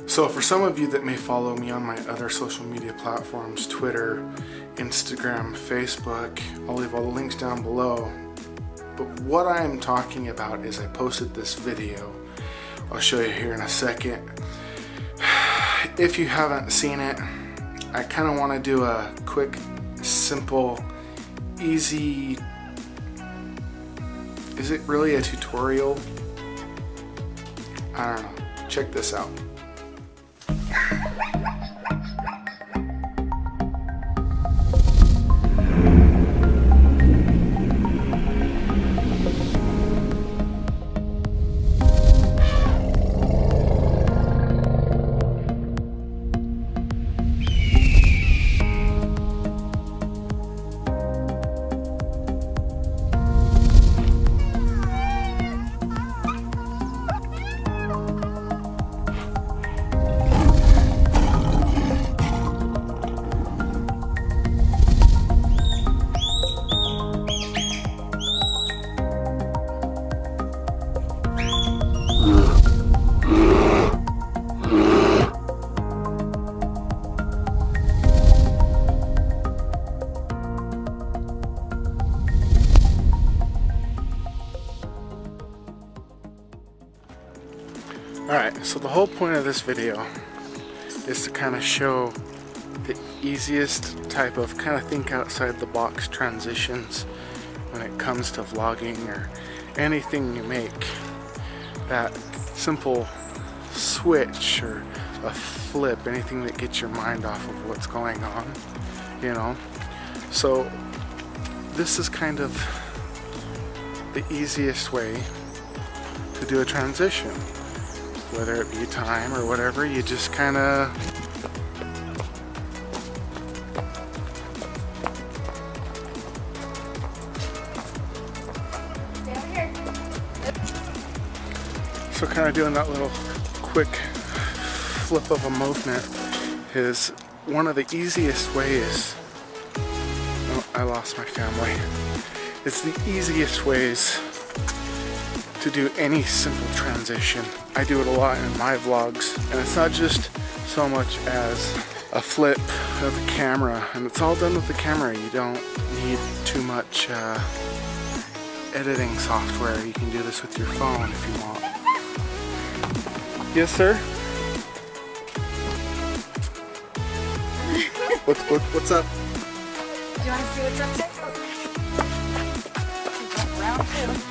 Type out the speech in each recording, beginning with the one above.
So for some of you that may follow me on my other social media platforms, Twitter, Instagram, Facebook, I'll leave all the links down below. But what I am talking about is I posted this video. I'll show you here in a second. If you haven't seen it, I kind of want to do a quick, simple, easy, is it really a tutorial? I don't know. Check this out. Alright, so the whole point of this video is to kind of show the easiest type of kind of think outside the box transitions when it comes to vlogging or anything you make. That simple switch or a flip, anything that gets your mind off of what's going on, you know. So this is kind of the easiest way to do a transition. Whether it be time or whatever, you just kind of so kind of doing that little quick flip of a movement is one of the easiest ways. Oh, I lost my family. It's the easiest ways to do any simple transition. I do it a lot in my vlogs, and it's not just so much as a flip of the camera, and it's all done with the camera. You don't need too much editing software. You can do this with your phone if you want. Yes, sir? What's up? Do you want to see what's up there? Round two.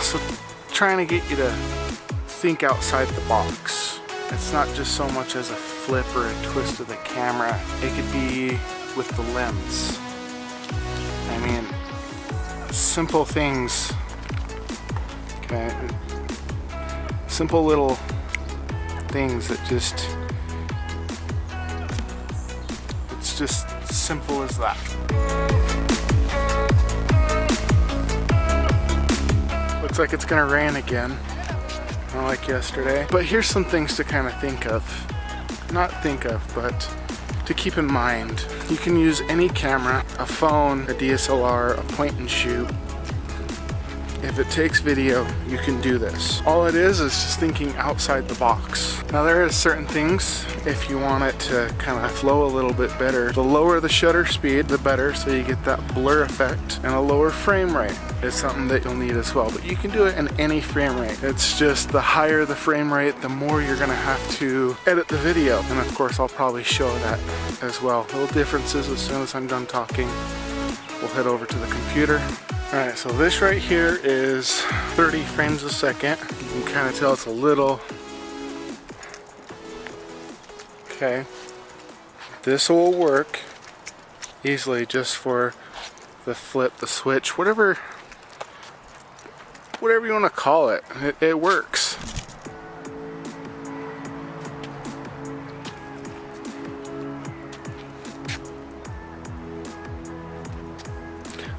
So trying to get you to think outside the box. It's not just so much as a flip or a twist of the camera. It could be with the lens. I mean, simple things. Okay, simple little things that just, it's just simple as that. Looks like it's gonna rain again, not like yesterday. But here's some things to kind of think of. Not think of, but to keep in mind. You can use any camera, a phone, a DSLR, a point and shoot. If it takes video, you can do this. All it is just thinking outside the box. Now there is certain things, if you want it to kind of flow a little bit better, the lower the shutter speed, the better, so you get that blur effect, and a lower frame rate is something that you'll need as well. But you can do it in any frame rate. It's just the higher the frame rate, the more you're gonna have to edit the video. And of course, I'll probably show that as well. Little differences as soon as I'm done talking. We'll head over to the computer. Alright, so this right here is 30 frames a second. You can kind of tell it's a little... Okay. This will work easily just for the flip, the switch, whatever you want to call it. It works.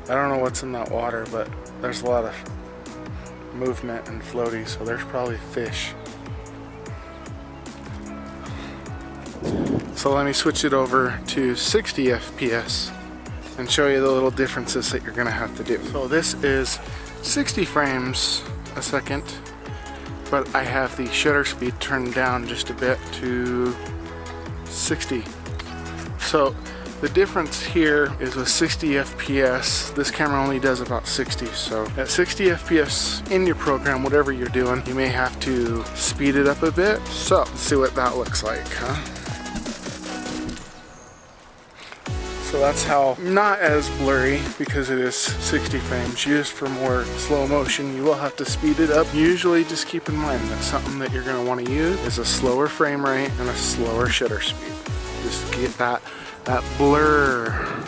I don't know what's in that water, but there's a lot of movement and floaty, so there's probably fish. So let me switch it over to 60 FPS and show you the little differences that you're gonna have to do. So this is 60 frames a second, but I have the shutter speed turned down just a bit to 60. So the difference here is with 60 FPS, this camera only does about 60. So at 60 FPS in your program, whatever you're doing, you may have to speed it up a bit. So let's see what that looks like, huh? So that's how, not as blurry because it is 60 frames used for more slow motion. You will have to speed it up. Usually just keep in mind that something that you're going to want to use is a slower frame rate and a slower shutter speed. Just to get that blur.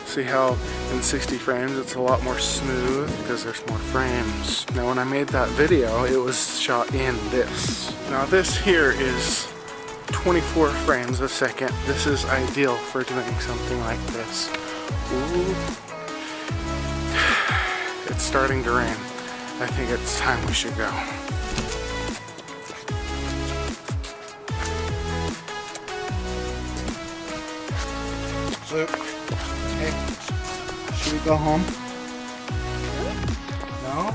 See how in 60 frames it's a lot more smooth because there's more frames. Now when I made that video, it was shot in this. Now this here is 24 frames a second. This is ideal for doing something like this. Ooh. It's starting to rain. I think it's time we should go. Luke, hey, should we go home? No?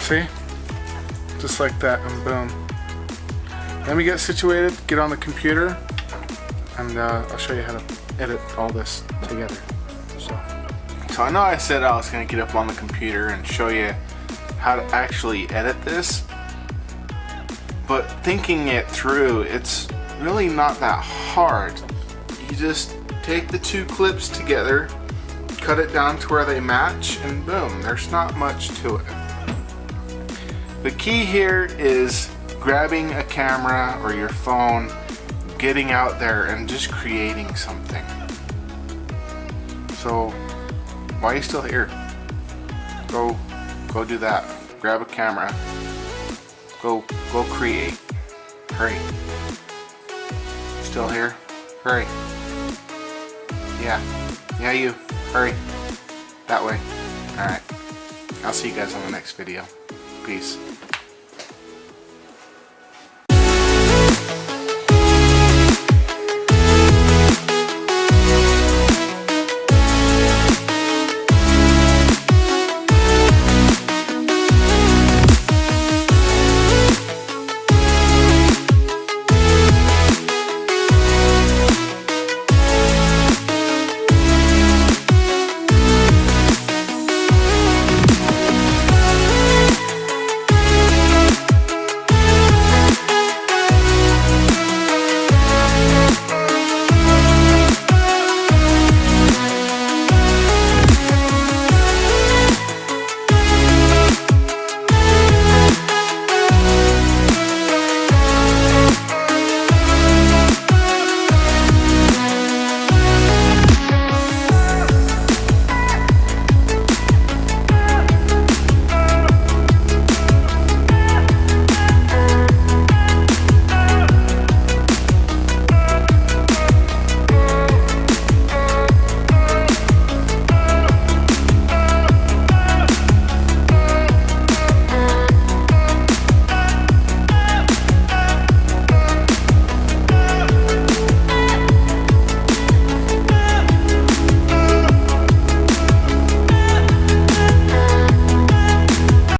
See? Just like that, and boom. Let me get situated, get on the computer, and I'll show you how to edit all this together. So I know I said I was going to get up on the computer and show you how to actually edit this, but thinking it through, it's really not that hard. You just take the two clips together, cut it down to where they match, and boom, there's not much to it. The key here is grabbing a camera or your phone, getting out there and just creating something. So why are you still here? Go do that. Grab a camera. Go create. Hurry. Still here? Hurry. Yeah, you. Hurry. That way. Alright. I'll see you guys on the next video. Peace.